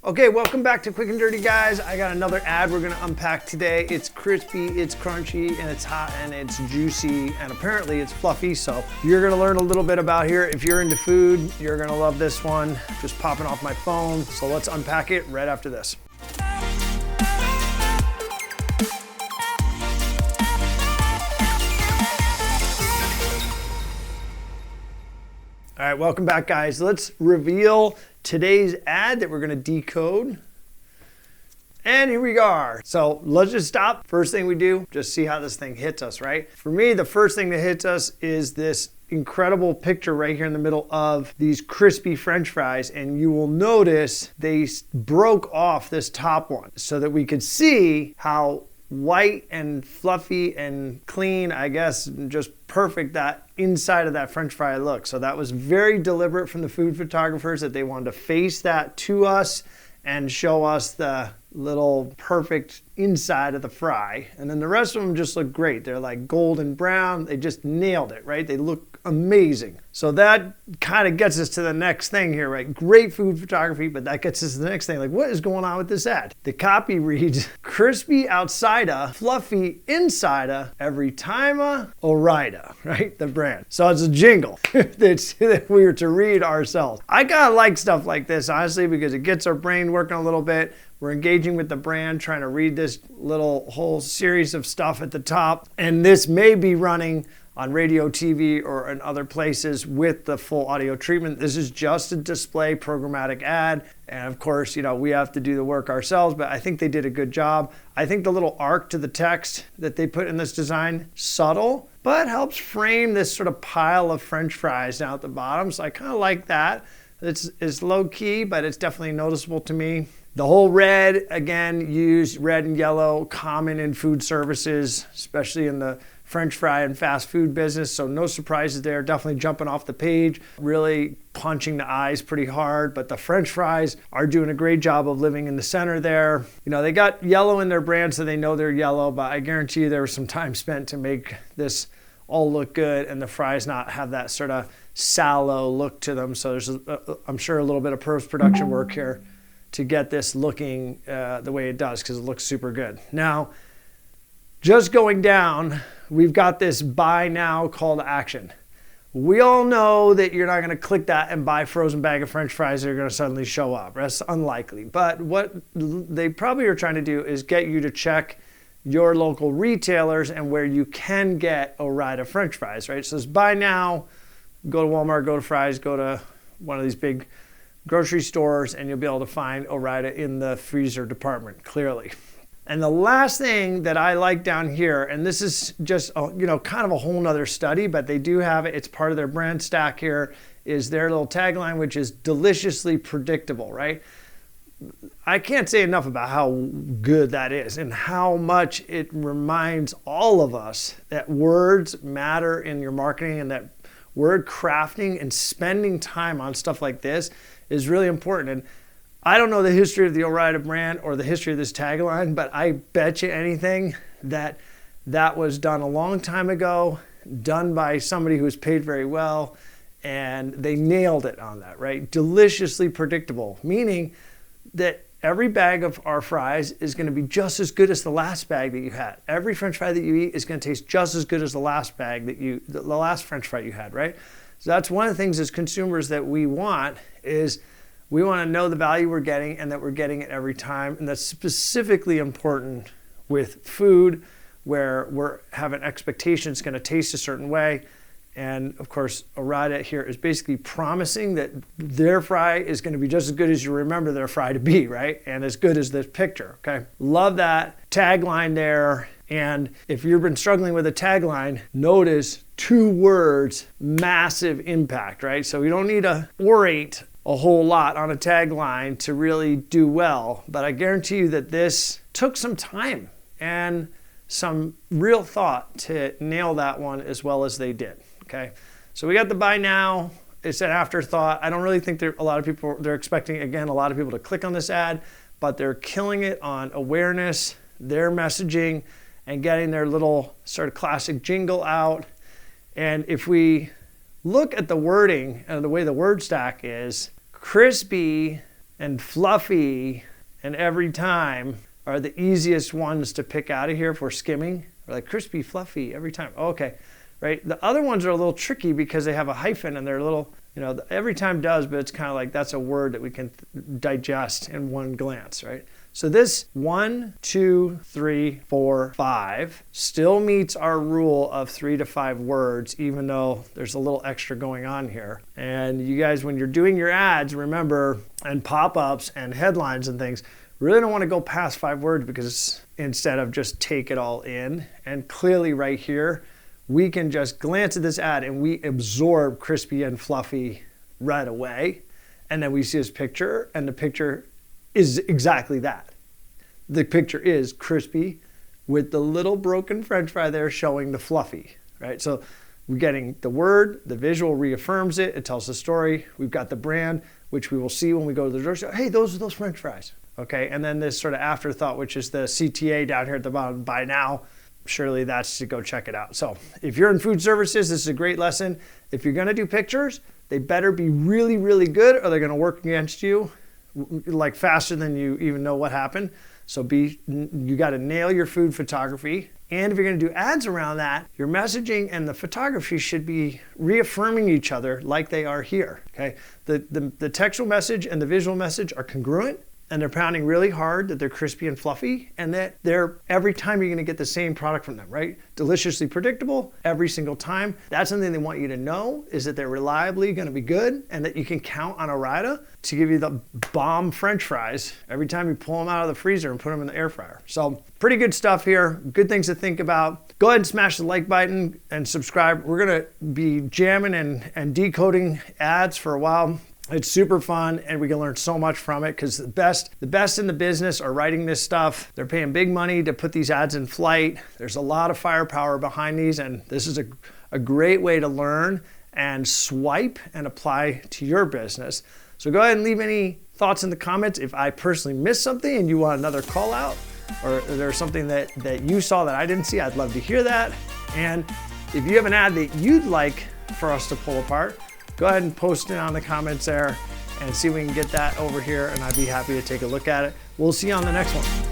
Okay, welcome back to Quick and Dirty, guys. I got another ad we're gonna unpack today. It's crispy, it's crunchy, and it's hot, and it's juicy, and apparently it's fluffy, so you're gonna learn a little bit about here. If you're into food, you're gonna love this one. Just popping off my phone. So let's unpack it right after this. All right, welcome back, guys. Let's reveal today's ad that we're gonna decode. And here we are. So let's just stop. First thing we do, just see how this thing hits us, right? For me, the first thing that hits us is this incredible picture right here in the middle of these crispy French fries. And you will notice they broke off this top one so that we could see how white and fluffy and clean, I guess, just perfect that inside of that French fry look. So that was very deliberate from the food photographers that they wanted to face that to us and show us the little perfect inside of the fry. And then the rest of them just look great. They're like golden brown. They just nailed it, right? They look amazing. So that kind of gets us to the next thing here, right? Great food photography, but that gets us to the next thing. Like, what is going on with this ad? The copy reads, crispy outsider, fluffy insider, every timer, Orida, right? The brand. So it's a jingle that we were to read ourselves. I kind of like stuff like this, honestly, because it gets our brain working a little bit. We're engaging with the brand, trying to read this little whole series of stuff at the top. And this may be running on radio, TV, or in other places with the full audio treatment. This is just a display programmatic ad. And of course, you know, we have to do the work ourselves, but I think they did a good job. I think the little arc to the text that they put in this design, subtle, but helps frame this sort of pile of French fries down at the bottom. So I kind of like that. It's low key, but it's definitely noticeable to me. The whole red, again, used red and yellow, common in food services, especially in the French fry and fast food business. So no surprises there, definitely jumping off the page, really punching the eyes pretty hard. But the French fries are doing a great job of living in the center there. You know, they got yellow in their brand, so they know they're yellow, but I guarantee you there was some time spent to make this all look good and the fries not have that sort of sallow look to them. So there's, I'm sure, a little bit of post-production work here to get this looking the way it does, because it looks super good. Now, just going down, we've got this buy now call to action. We all know that you're not going to click that and buy a frozen bag of French fries that are going to suddenly show up. That's unlikely. But what they probably are trying to do is get you to check your local retailers and where you can get Orida French fries, right? So it's buy now, go to Walmart, go to Fry's, go to one of these big grocery stores, and you'll be able to find Orida in the freezer department, clearly. And the last thing that I like down here, and this is just, kind of a whole nother study, but they do have it, it's part of their brand stack here, is their little tagline, which is deliciously predictable, right? I can't say enough about how good that is and how much it reminds all of us that words matter in your marketing, and that word crafting and spending time on stuff like this is really important. And I don't know the history of the Orida brand or the history of this tagline, but I bet you anything that that was done a long time ago, done by somebody who was paid very well, and they nailed it on that, right? Deliciously predictable, meaning that every bag of our fries is going to be just as good as the last bag that you had. Every French fry that you eat is going to taste just as good as the last French fry you had, right? So that's one of the things as consumers that we want, is we want to know the value we're getting and that we're getting it every time. And that's specifically important with food, where we're having expectations it's going to taste a certain way. And of course, Orida here is basically promising that their fry is going to be just as good as you remember their fry to be, right? And as good as this picture, okay? Love that tagline there. And if you've been struggling with a tagline, notice 2 words, massive impact, right? So you don't need to orate a whole lot on a tagline to really do well, but I guarantee you that this took some time and some real thought to nail that one as well as they did. Okay, so we got the buy now. It's an afterthought. I don't really think they're expecting, again, a lot of people to click on this ad, but they're killing it on awareness, their messaging, and getting their little sort of classic jingle out. And if we look at the wording and the way the word stack is, crispy and fluffy and every time are the easiest ones to pick out of here if we're skimming. We're like crispy, fluffy every time. Oh, okay, right? The other ones are a little tricky because they have a hyphen and they're a little, you know, every time does, but it's kind of like that's a word that we can digest in one glance, right? So this 1, 2, 3, 4, 5 still meets our rule of 3 to 5 words, even though there's a little extra going on here. And you guys, when you're doing your ads, remember, and pop-ups and headlines and things, really don't want to go past 5 words because instead of just take it all in. And clearly right here, we can just glance at this ad and we absorb crispy and fluffy right away. And then we see his picture, and the picture is exactly that. The picture is crispy with the little broken French fry there showing the fluffy, right? So we're getting the word, the visual reaffirms it, it tells the story. We've got the brand, which we will see when we go to the grocery store. Hey, those are those French fries, okay? And then this sort of afterthought, which is the CTA down here at the bottom, buy now. Surely that's to go check it out. So if you're in food services, this is a great lesson. If you're gonna do pictures, they better be really, really good or they're gonna work against you like faster than you even know what happened. So you gotta nail your food photography. And if you're gonna do ads around that, your messaging and the photography should be reaffirming each other like they are here, okay? The textual message and the visual message are congruent, and they're pounding really hard that they're crispy and fluffy, and that they're, every time you're gonna get the same product from them, right? Deliciously predictable every single time. That's something they want you to know, is that they're reliably gonna be good, and that you can count on Ore-Ida to give you the bomb French fries every time you pull them out of the freezer and put them in the air fryer. So pretty good stuff here, good things to think about. Go ahead and smash the like button and subscribe. We're gonna be jamming and decoding ads for a while. It's super fun and we can learn so much from it because the best in the business are writing this stuff. They're paying big money to put these ads in flight. There's a lot of firepower behind these, and this is a great way to learn and swipe and apply to your business. So go ahead and leave any thoughts in the comments. If I personally missed something and you want another call out, or there's something that you saw that I didn't see, I'd love to hear that. And if you have an ad that you'd like for us to pull apart, go ahead and post it on the comments there and see if we can get that over here, and I'd be happy to take a look at it. We'll see you on the next one.